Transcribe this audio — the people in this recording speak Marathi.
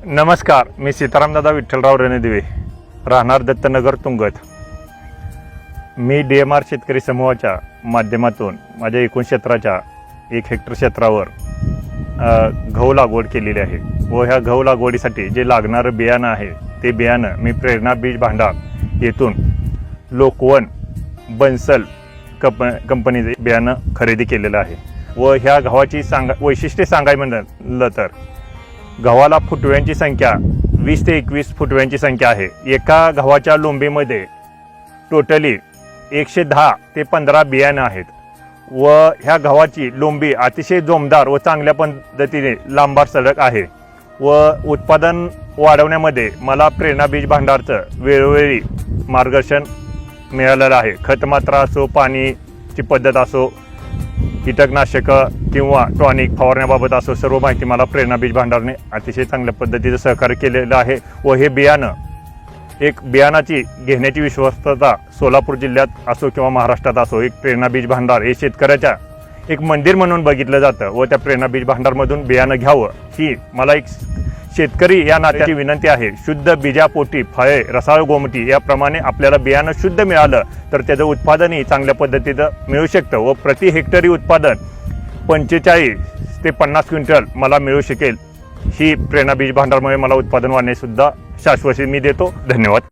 नमस्कार, मी सीतारामदादा विठ्ठलराव रणदिवे, राहणार दत्तनगर तुंगत. मी DMR शेतकरी समूहाच्या माध्यमातून माझ्या एकूण क्षेत्राच्या 1 हेक्टर क्षेत्रावर गहू लागवड केलेली आहे व ह्या गहू लागवडीसाठी जे लागणारं बियाणं आहे ते बियाणं मी प्रेरणा बीज भांडार येथून लोकवन बन्सल कंपनीचे बियाणं खरेदी केलेलं आहे. व ह्या गव्हाची वैशिष्ट्ये सांगाय म्हणलं तर गव्हाला फुटव्यांची संख्या 20 ते 21 फुटव्यांची संख्या आहे. एका गव्हाच्या लोंबीमध्ये टोटली 110 ते 15 बियाणं आहेत व ह्या गव्हाची लोंबी अतिशय जोमदार व चांगल्या पद्धतीने लांबार सडक आहे व उत्पादन वाढवण्यामध्ये मला प्रेरणा बीज भांडारचं वेळोवेळी मार्गदर्शन मिळालेलं आहे. खतमात्रा असो, पाणीची पद्धत असो, कीटकनाशकं किंवा टॉनिक फवारण्याबाबत असो, सर्व माहिती मला प्रेरणा बीज भांडारने अतिशय चांगल्या पद्धतीचं सहकार्य केलेलं आहे. व हे बियाणं एक बियाणाची घेण्याची विश्वस्तता सोलापूर जिल्ह्यात असो किंवा महाराष्ट्रात असो, एक प्रेरणा बीज भांडार हे शेतकऱ्याच्या एक मंदिर म्हणून बघितलं जातं व त्या प्रेरणा बीज भांडारमधून बियाणं घ्यावं ही मला एक शेतकरी या नात्याची विनंती आहे. शुद्ध बीजापोटी फळे रसाळ गोमटी याप्रमाणे आपल्याला बियाणं शुद्ध मिळालं तर त्याचं उत्पादनही चांगल्या पद्धतीचं मिळू शकतं व प्रति हेक्टरी उत्पादन 45 ते 50 क्विंटल मला मिळू शकेल. ही प्रेरणा बीज भांडारमुळे मला उत्पादन वाढण्यासुद्धा शाश्वती मी देतो. धन्यवाद.